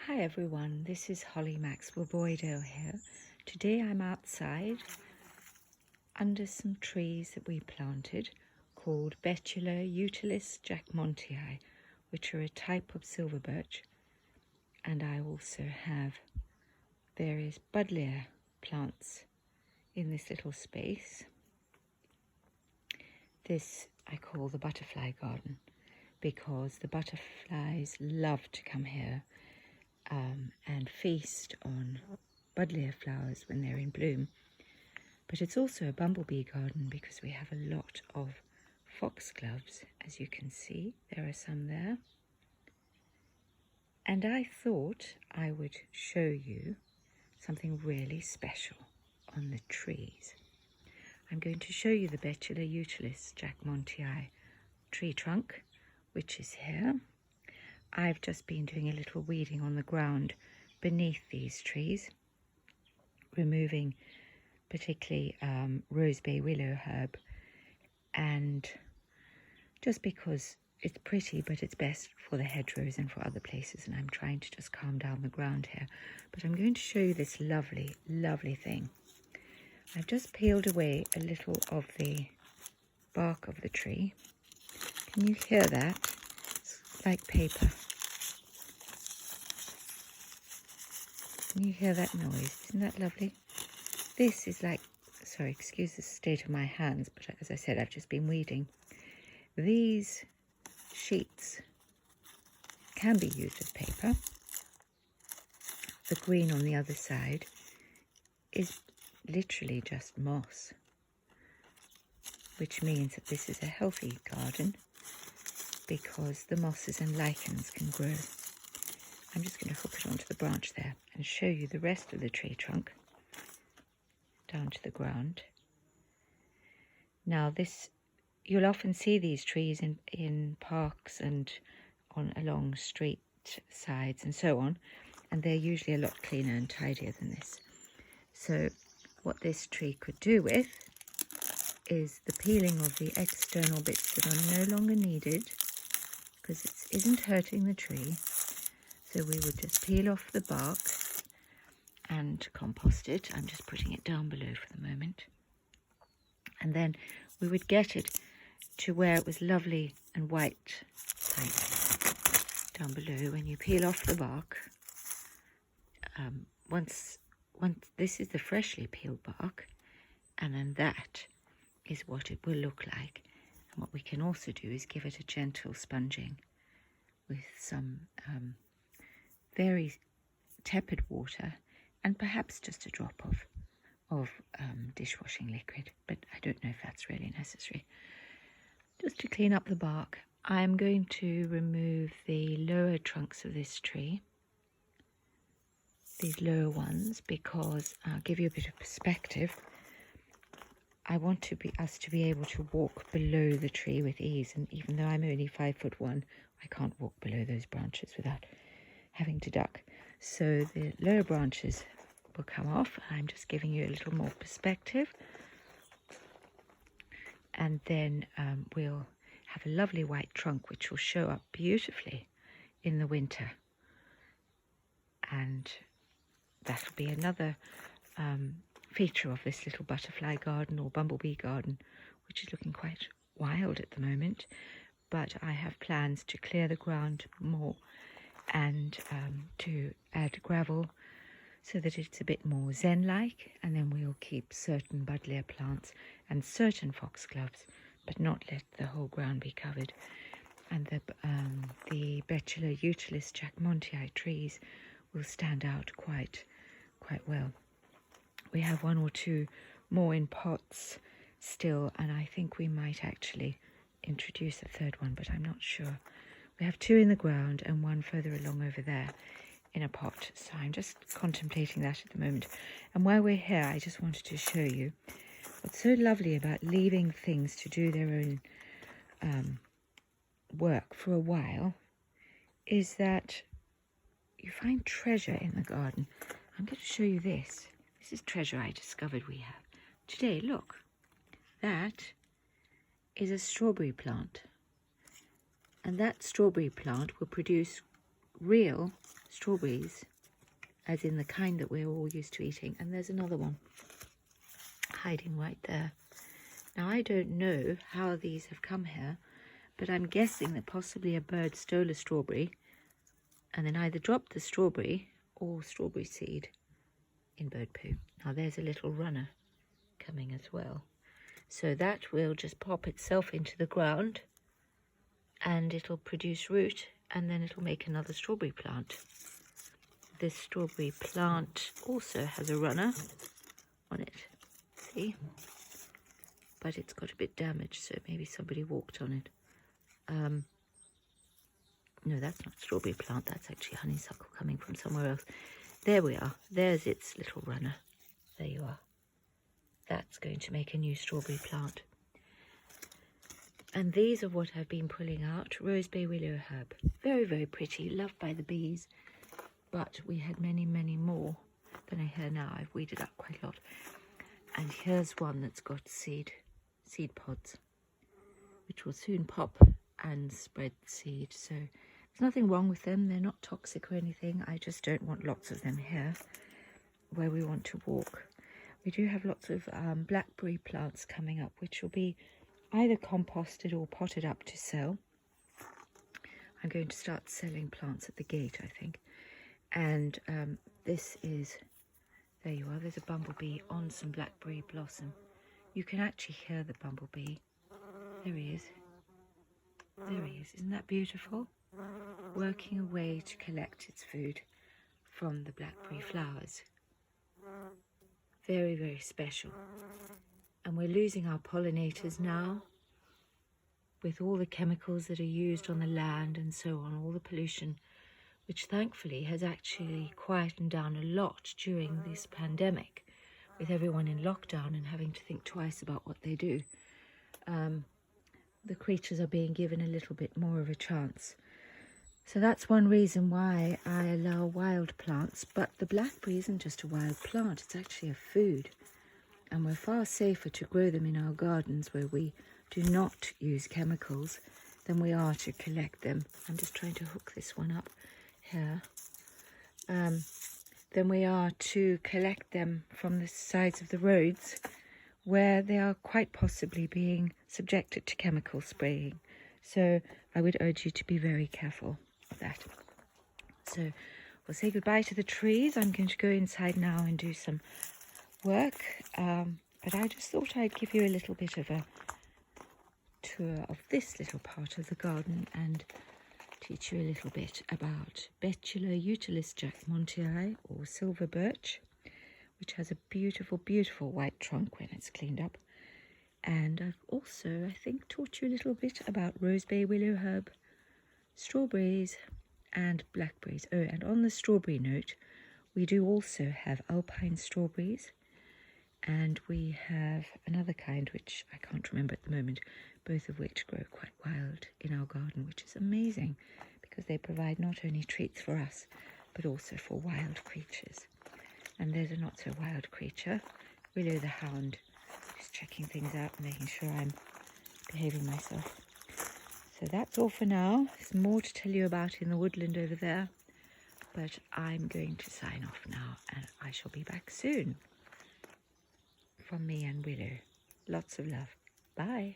Hi everyone, this is Holly Maxwell Boydell here. Today I'm outside under some trees that we planted called betula, utilis, jacqmontii, which are a type of silver birch, and I also have various buddleia plants in this little space. This I call the butterfly garden because the butterflies love to come here and feast on buddleia flowers when they're in bloom. But it's also a bumblebee garden because we have a lot of foxgloves, as you can see. There are some there. And I thought I would show you something really special on the trees. I'm going to show you the betula utilis jacqmontii tree trunk, which is here. I've just been doing a little weeding on the ground beneath these trees, removing particularly rose bay willow herb, and just because it's pretty, but it's best for the hedgerows and for other places, and I'm trying to just calm down the ground here. But I'm going to show you this lovely, lovely thing. I've just peeled away a little of the bark of the tree. Can you hear that? It's like paper. Can you hear that noise? Isn't that lovely? This is like, sorry, excuse the state of my hands, but as I said, I've just been weeding. These sheets can be used as paper. The green on the other side is literally just moss, which means that this is a healthy garden because the mosses and lichens can grow. I'm just going to hook it onto the branch there and show you the rest of the tree trunk down to the ground. Now this, you'll often see these trees in parks and along street sides and so on, and they're usually a lot cleaner and tidier than this. So what this tree could do with is the peeling of the external bits that are no longer needed, because it isn't hurting the tree. So we would just peel off the bark and compost it. I'm just putting it down below for the moment. And then we would get it to where it was lovely and white, like down below. When you peel off the bark, once this is the freshly peeled bark, and then that is what it will look like. And what we can also do is give it a gentle sponging with some very tepid water and perhaps just a drop of dishwashing liquid, but I don't know if that's really necessary. Just to clean up the bark, I'm going to remove the lower trunks of this tree, these lower ones, because I'll give you a bit of perspective. I want us to be able to walk below the tree with ease, and even though I'm only 5'1", I can't walk below those branches without having to duck. So the lower branches will come off. I'm just giving you a little more perspective, and then we'll have a lovely white trunk which will show up beautifully in the winter, and that'll be another feature of this little butterfly garden or bumblebee garden, which is looking quite wild at the moment. But I have plans to clear the ground more and to add gravel so that it's a bit more zen-like, and then we'll keep certain buddleia plants and certain foxgloves, but not let the whole ground be covered. And the betula utilis jacqmontii trees will stand out quite well. We have one or two more in pots still, and I think we might actually introduce a third one, but I'm not sure. We have two in the ground and one further along over there in a pot, so I'm just contemplating that at the moment. And while we're here, I just wanted to show you what's so lovely about leaving things to do their own work for a while is that you find treasure in the garden. I'm going to show you this. This is treasure I discovered we have today. Look, that is a strawberry plant, and that strawberry plant will produce real strawberries, as in the kind that we're all used to eating. And there's another one hiding right there. Now, I don't know how these have come here, but I'm guessing that possibly a bird stole a strawberry and then either dropped the strawberry or strawberry seed in bird poo. Now, there's a little runner coming as well. So that will just pop itself into the ground and it'll produce root, and then it'll make another strawberry plant. This strawberry plant also has a runner on it, see? But it's got a bit damaged, so maybe somebody walked on it. No, that's not strawberry plant, that's actually honeysuckle coming from somewhere else. There we are, there's its little runner. There you are. That's going to make a new strawberry plant. And these are what I've been pulling out. Rose bay willow herb. Very, very pretty, loved by the bees. But we had many, many more than I have now. I've weeded up quite a lot. And here's one that's got seed pods, which will soon pop and spread seed. So there's nothing wrong with them. They're not toxic or anything. I just don't want lots of them here where we want to walk. We do have lots of blackberry plants coming up, which will be either composted or potted up to sell. I'm going to start selling plants at the gate, I think. And this is, there you are, there's a bumblebee on some blackberry blossom. You can actually hear the bumblebee. There he is. There he is. Isn't that beautiful? Working away to collect its food from the blackberry flowers. Very, very special. And we're losing our pollinators now with all the chemicals that are used on the land and so on, all the pollution, which thankfully has actually quietened down a lot during this pandemic, with everyone in lockdown and having to think twice about what they do. The creatures are being given a little bit more of a chance. So that's one reason why I allow wild plants. But the blackberry isn't just a wild plant, it's actually a food. And we're far safer to grow them in our gardens where we do not use chemicals than we are to collect them. I'm just trying to hook this one up here. Than we are to collect them from the sides of the roads where they are quite possibly being subjected to chemical spraying. So I would urge you to be very careful of that. So we'll say goodbye to the trees. I'm going to go inside now and do some work, but I just thought I'd give you a little bit of a tour of this little part of the garden and teach you a little bit about betula, utilis, jacqmontii, or silver birch, which has a beautiful, beautiful white trunk when it's cleaned up. And I've also, I think, taught you a little bit about rose bay willow herb, strawberries and blackberries. Oh, and on the strawberry note, we do also have Alpine Strawberries, and we have another kind which I can't remember at the moment, both of which grow quite wild in our garden, which is amazing because they provide not only treats for us but also for wild creatures. And there's a not so wild creature, Willow the hound, just checking things out and making sure I'm behaving myself. So that's all for now. There's more to tell you about in the woodland over there, but I'm going to sign off now and I shall be back soon. From me and Willow, lots of love. Bye.